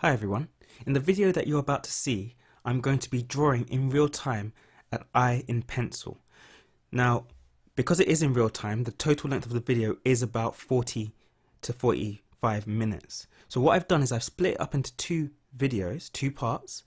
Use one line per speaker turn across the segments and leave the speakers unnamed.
Hi everyone, in the video that you're about to see, I'm going to be drawing in real time an eye in pencil. Now, because it is in real time, the total length of the video is about 40 to 45 minutes. So what I've done is I've split it up into two videos, two parts,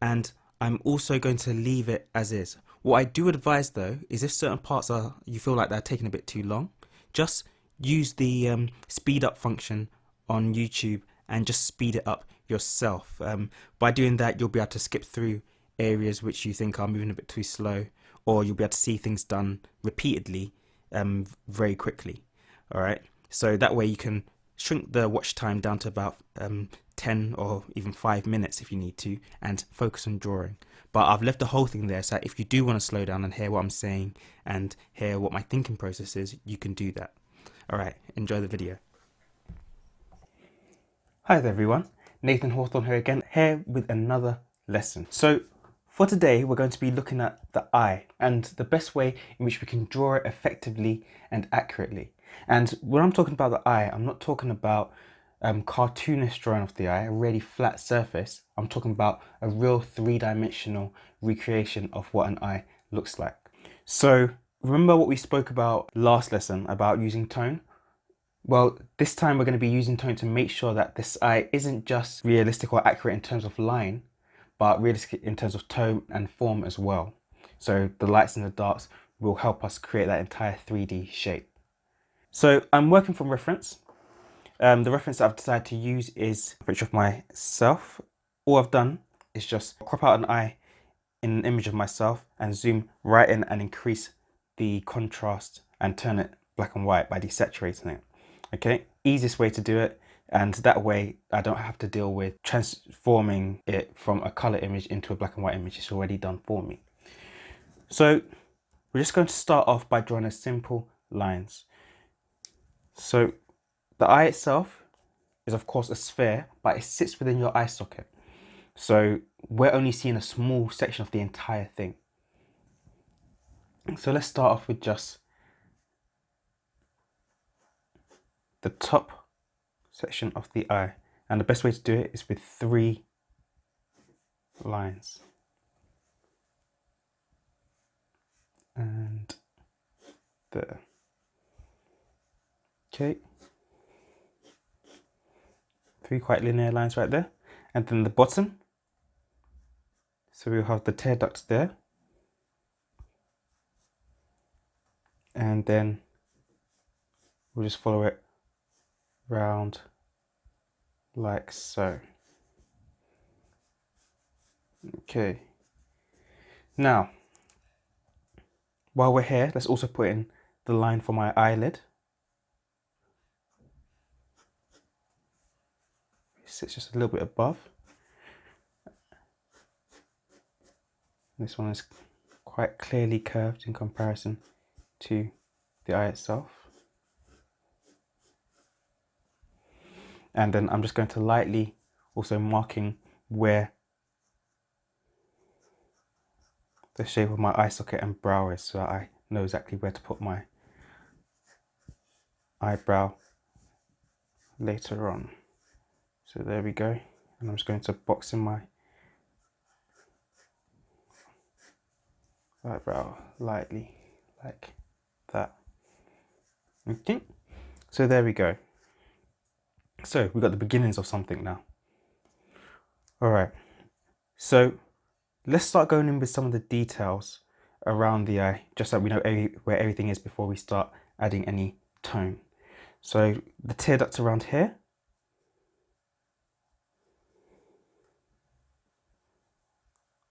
and I'm also going to leave it as is. What I do advise though is if certain parts you feel like they're taking a bit too long, just use the speed up function on YouTube and just speed it up yourself. By doing that, you'll be able to skip through areas which you think are moving a bit too slow, or you'll be able to see things done repeatedly very quickly. All right, so that way you can shrink the watch time down to about 10 or even 5 minutes if you need to, and focus on drawing. But I've left the whole thing there, so if you do want to slow down and hear what I'm saying and hear what my thinking process is, you can do that. Alright, enjoy the video. Hi there everyone, Nathan Hawthorne here again, here with another lesson. So for today we're going to be looking at the eye and the best way in which we can draw it effectively and accurately. And when I'm talking about the eye, I'm not talking about cartoonish drawing of the eye, a really flat surface. I'm talking about a real three-dimensional recreation of what an eye looks like. So remember what we spoke about last lesson about using tone? Well, this time we're going to be using tone to make sure that this eye isn't just realistic or accurate in terms of line, but realistic in terms of tone and form as well. So the lights and the darks will help us create that entire 3D shape. So I'm working from reference. The reference that I've decided to use is a picture of myself. All I've done is just crop out an eye in an image of myself and zoom right in and increase the contrast and turn it black and white by desaturating it. Okay, easiest way to do it, and that way I don't have to deal with transforming it from a color image into a black and white image. It's already done for me. So we're just going to start off by drawing a simple lines. So the eye itself is of course a sphere, but it sits within your eye socket. So we're only seeing a small section of the entire thing. So let's start off with just the top section of the eye. And the best way to do it is with 3 lines. And there. Okay. 3 quite linear lines right there. And then the bottom. So we'll have the tear duct there. And then we'll just follow it round like so. Okay. Now, while we're here, let's also put in the line for my eyelid. It sits just a little bit above. This one is quite clearly curved in comparison to the eye itself. And then I'm just going to lightly also marking where the shape of my eye socket and brow is, so that I know exactly where to put my eyebrow later on. So there we go. And I'm just going to box in my eyebrow lightly like that. Okay, so there we go. So we've got the beginnings of something now. All right, so let's start going in with some of the details around the eye, just so we know where everything is before we start adding any tone. So the tear ducts around here.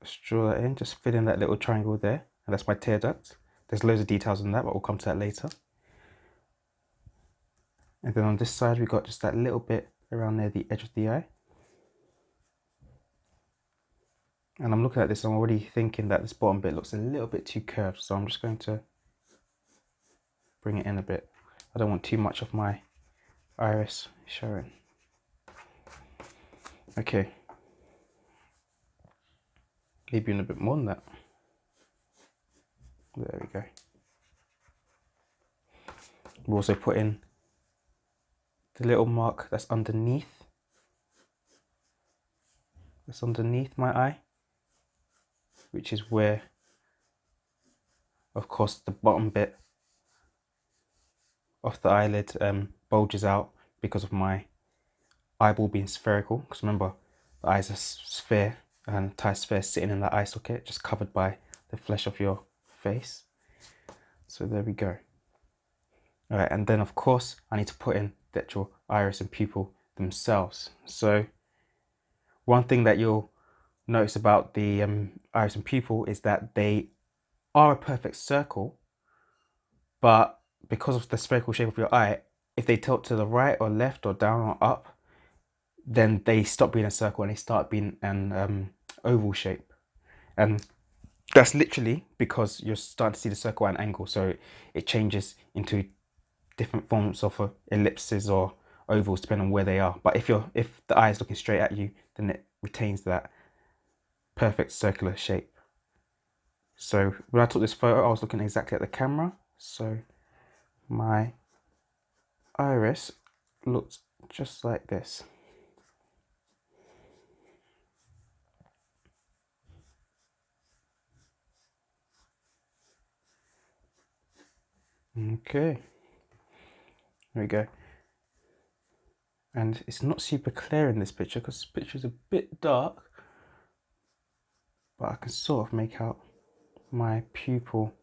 Let's draw that in, just fill in that little triangle there, and that's my tear duct. There's loads of details on that, but we'll come to that later. And then on this side, we've got just that little bit around near the edge of the eye. And I'm looking at this, I'm already thinking that this bottom bit looks a little bit too curved, so I'm just going to bring it in a bit. I don't want too much of my iris showing. Okay. Maybe in a bit more than that. There we go. We'll also put in the little mark that's underneath that's underneath my eye, which is where, of course, the bottom bit of the eyelid bulges out because of my eyeball being spherical. Because remember, the eye is a sphere, and an entire sphere sitting in the eye socket, just covered by the flesh of your face. So there we go. All right, and then of course I need to put in the actual iris and pupil themselves. So one thing that you'll notice about the iris and pupil is that they are a perfect circle, but because of the spherical shape of your eye, if they tilt to the right or left or down or up, then they stop being a circle and they start being an oval shape. And that's literally because you're starting to see the circle at an angle, so it changes into different forms of ellipses or ovals depending on where they are. But if the eye is looking straight at you, then it retains that perfect circular shape. So when I took this photo, I was looking exactly at the camera, so my iris looked just like this. Okay, there we go. And it's not super clear in this picture because this picture is a bit dark, but I can sort of make out my pupil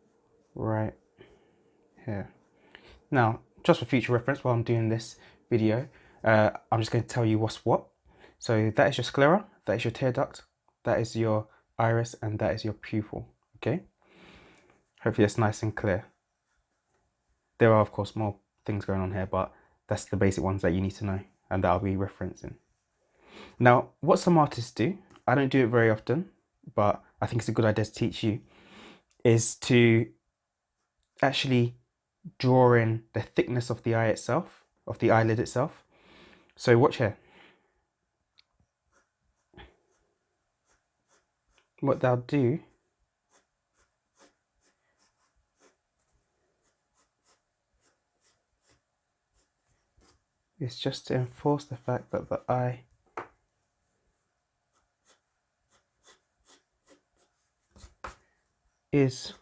right here. Now, just for future reference, while I'm doing this video, I'm just going to tell you what's what. So that is your sclera, that is your tear duct, that is your iris, and that is your pupil. Okay. Hopefully that's nice and clear. There are of course more things going on here, but that's the basic ones that you need to know and that I'll be referencing. Now, what some artists do, I don't do it very often, but I think it's a good idea to teach you, is to actually draw in the thickness of the eye itself, of the eyelid itself. So watch here. What they'll do is just to enforce the fact that the eye is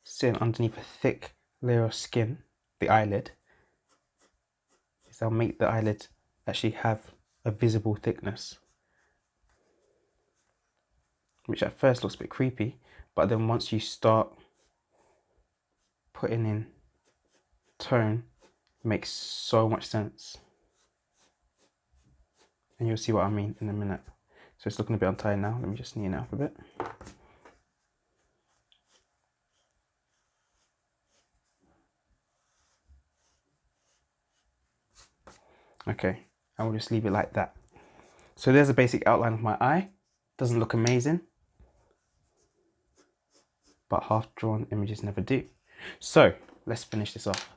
sitting underneath a thick layer of skin, the eyelid, is they'll make the eyelid actually have a visible thickness, which at first looks a bit creepy, but then once you start putting in tone, it makes so much sense. And you'll see what I mean in a minute. So it's looking a bit untied now. Let me just neaten it up a bit. Okay, and we'll just leave it like that. So there's a basic outline of my eye. Doesn't look amazing, but half-drawn images never do. So let's finish this off.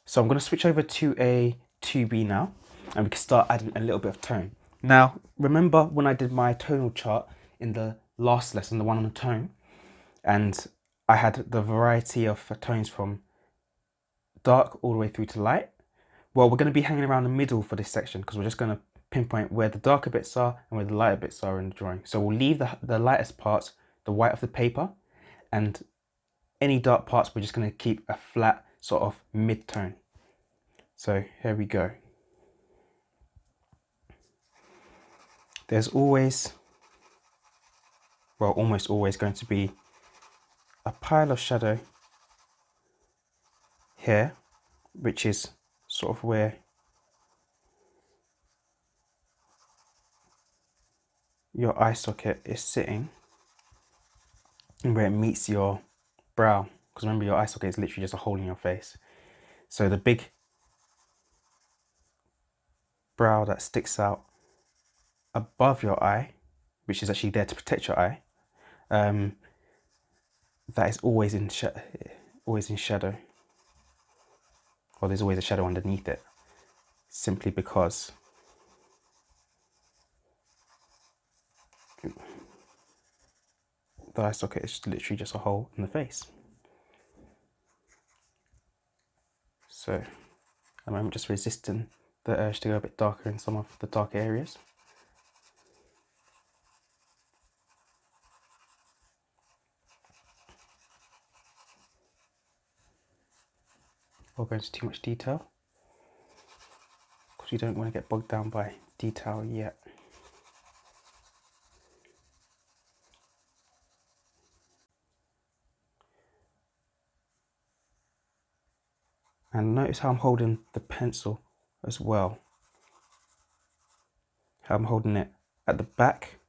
So I'm going to switch over to a 2B now, and we can start adding a little bit of tone. Now, remember when I did my tonal chart in the last lesson, the one on the tone, and I had the variety of tones from dark all the way through to light? Well, we're going to be hanging around the middle for this section because we're just going to pinpoint where the darker bits are and where the lighter bits are in the drawing. So we'll leave the lightest parts, the white of the paper, and any dark parts we're just going to keep a flat sort of mid-tone. So here we go. There's always, well, almost always going to be a pile of shadow here, which is sort of where your eye socket is sitting and where it meets your brow, because remember your eye socket is literally just a hole in your face. So the big brow that sticks out above your eye, which is actually there to protect your eye, that is always in shadow, or there's always a shadow underneath it, simply because the eye socket is literally just a hole in the face. So I'm just resisting the urge to go a bit darker in some of the darker areas. Or go into too much detail, because you don't want to get bogged down by detail yet. And notice how I'm holding the pencil as well. How I'm holding it at the back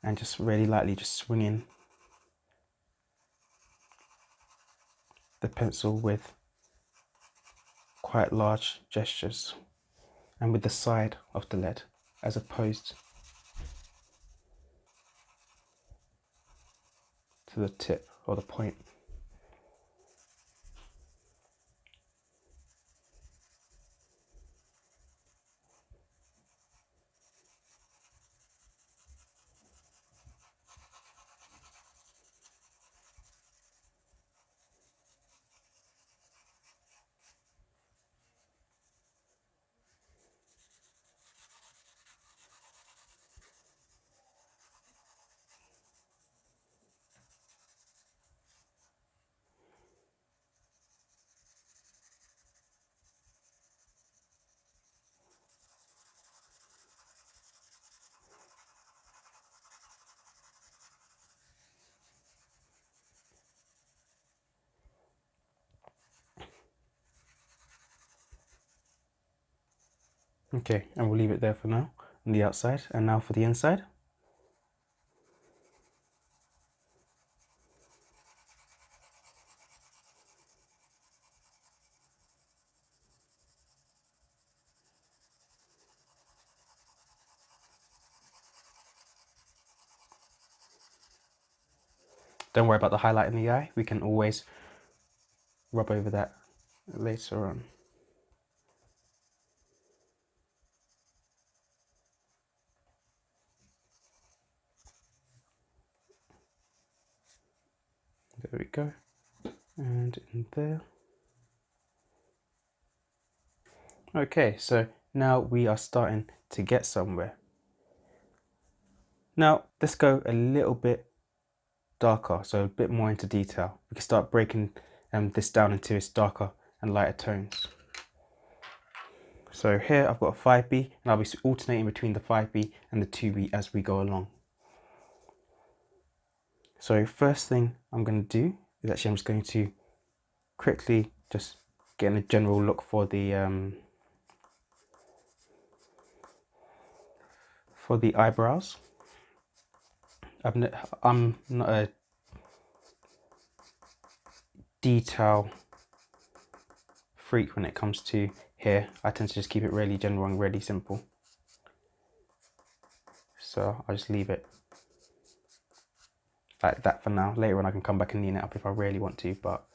and just really lightly just swinging the pencil with quite large gestures and with the side of the lead as opposed to the tip or the point. Okay, and we'll leave it there for now on the outside. And now for the inside. Don't worry about the highlight in the eye. We can always rub over that later on. There we go. And in there. Okay, so now we are starting to get somewhere. Now let's go a little bit darker, so a bit more into detail. We can start breaking this down into its darker and lighter tones. So here I've got a 5B and I'll be alternating between the 5B and the 2B as we go along. So first thing I'm going to do is actually I'm just going to quickly just get a general look for the eyebrows. I'm not a detail freak when it comes to hair. I tend to just keep it really general and really simple. So I'll just leave it like that for now. Later on I can come back and neaten it up if I really want to, but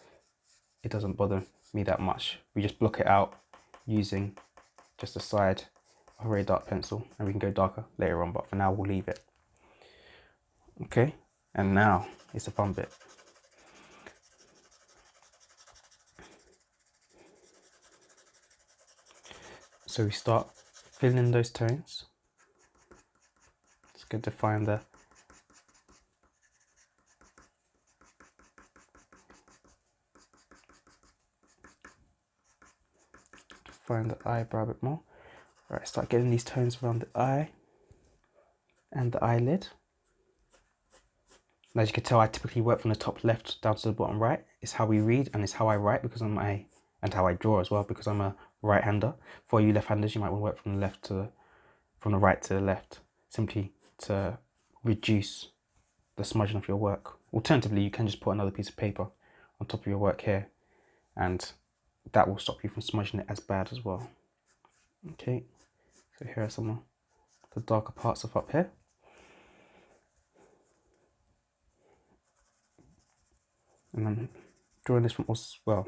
it doesn't bother me that much. We just block it out using just a side of a very dark pencil, and we can go darker later on, but for now we'll leave it. Okay, and now it's the fun bit. So we start filling in those tones. It's good to find the eyebrow a bit more. Right, start getting these tones around the eye and the eyelid. And as you can tell, I typically work from the top left down to the bottom right. It's how we read and it's how I write because and how I draw as well because I'm a right-hander. For you left-handers, you might want to work from the right to the left, simply to reduce the smudging of your work. Alternatively, you can just put another piece of paper on top of your work here, and that will stop you from smudging it as bad as well. Okay, so here are some of the darker parts of up here. And I'm drawing this from, well,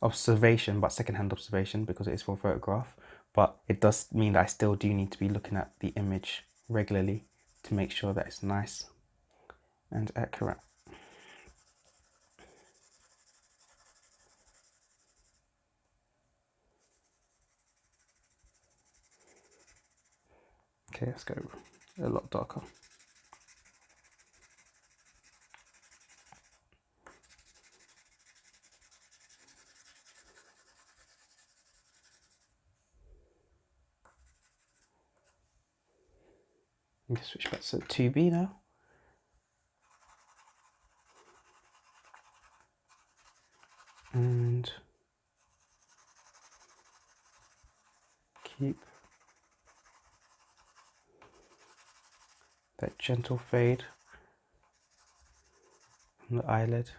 observation, but secondhand observation because it is for a photograph. But it does mean that I still do need to be looking at the image regularly to make sure that it's nice and accurate. Okay, let's go a lot darker. I'm going to switch back to 2B now. And keep that gentle fade from the eyelid.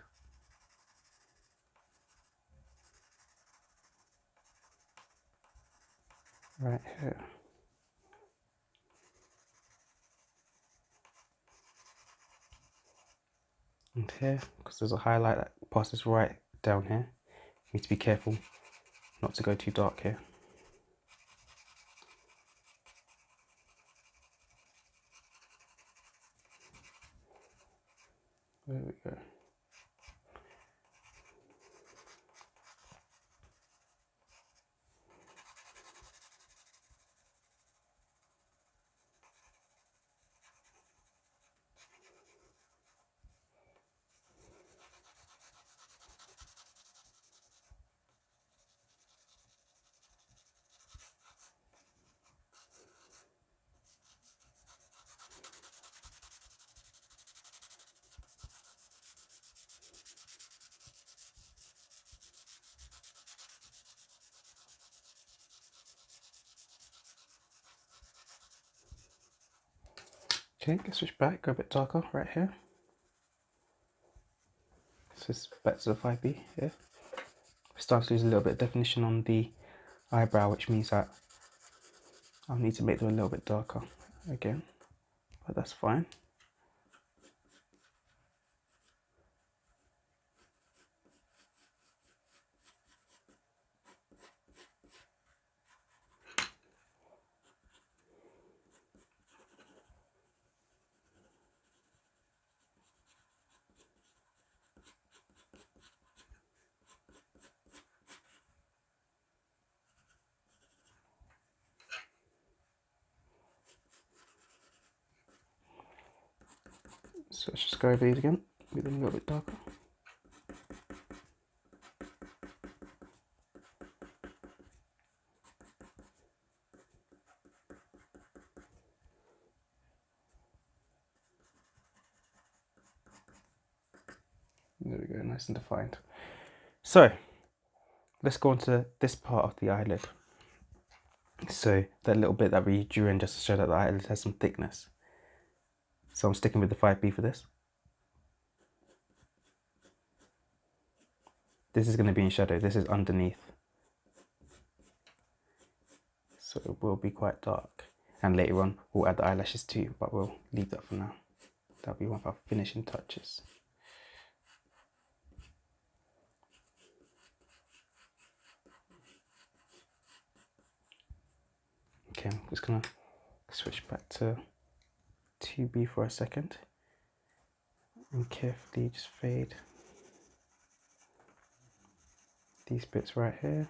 Right here. And here, because there's a highlight that passes right down here. You need to be careful not to go too dark here. There we go. Okay, let's switch back, go a bit darker right here. So it's back to the 5B here. We're starting to lose a little bit of definition on the eyebrow, which means that I'll need to make them a little bit darker again, but that's fine. So let's just go over these again, make them a little bit darker. There we go, nice and defined. So let's go on to this part of the eyelid. So that little bit that we drew in just to show that the eyelid has some thickness. So I'm sticking with the 5B for this. This is going to be in shadow, this is underneath. So it will be quite dark. And later on we'll add the eyelashes too, but we'll leave that for now. That'll be one of our finishing touches. Okay, I'm just going to switch back to 2B for a second. And carefully just fade these bits right here.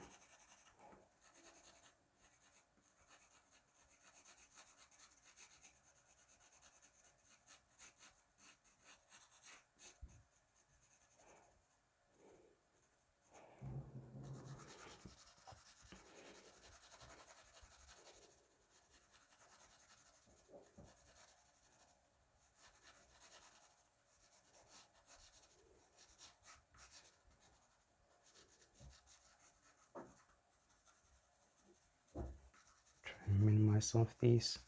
Try and minimize some of these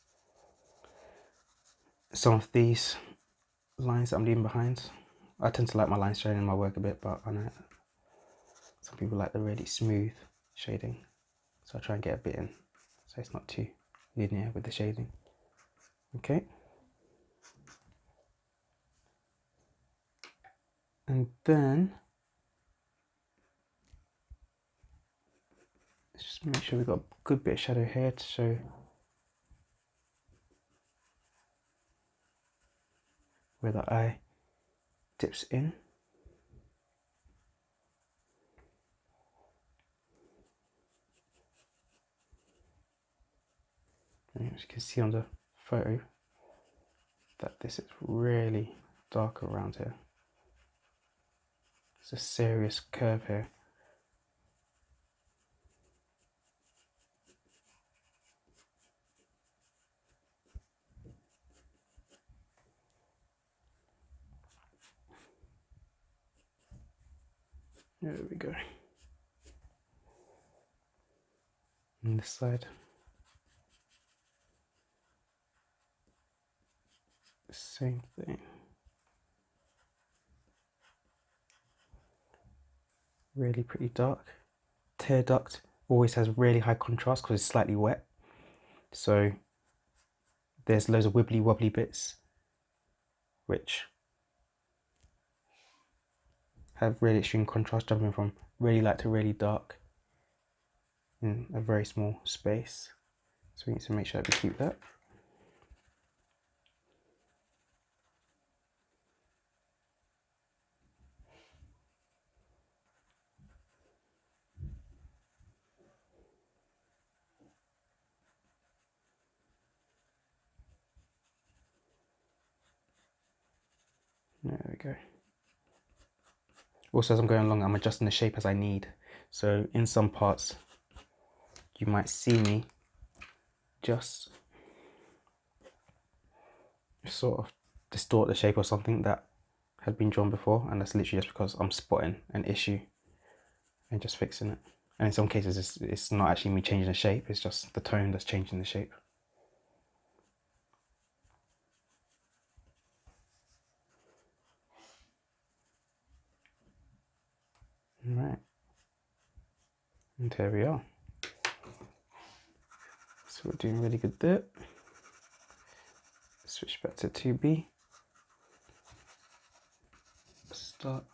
lines that I'm leaving behind. I tend to like my lines shading in my work a bit, but I know some people like the really smooth shading, so I try and get a bit in so it's not too linear with the shading. Okay, and then let's just make sure we've got a good bit of shadow here to show where the eye dips in. And as you can see on the photo that this is really dark around here. It's a serious curve here. There we go. And this side. Same thing. Really pretty dark. Tear duct always has really high contrast because it's slightly wet. So there's loads of wibbly wobbly bits which have really extreme contrast, jumping from really light to really dark in a very small space. So we need to make sure that we keep that. There we go. Also, as I'm going along, I'm adjusting the shape as I need. So in some parts, you might see me just sort of distort the shape of something that had been drawn before, and that's literally just because I'm spotting an issue and just fixing it. And in some cases, it's not actually me changing the shape, it's just the tone that's changing the shape. Right, and here we are. So we're doing really good there. Switch back to 2B. Start.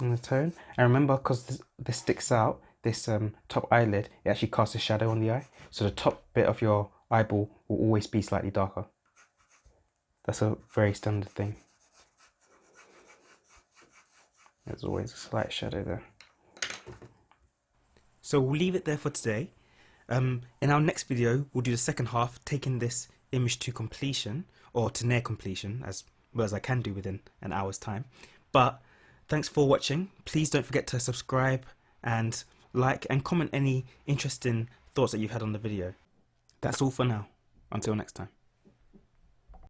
And the tone. And remember, because this sticks out, this top eyelid, it actually casts a shadow on the eye. So the top bit of your eyeball will always be slightly darker. That's a very standard thing. There's always a slight shadow there. So we'll leave it there for today. In our next video, we'll do the second half, taking this image to completion, or to near completion, as well as I can do within an hour's time. But thanks for watching. Please don't forget to subscribe and like and comment any interesting thoughts that you've had on the video. That's all for now. Until next time.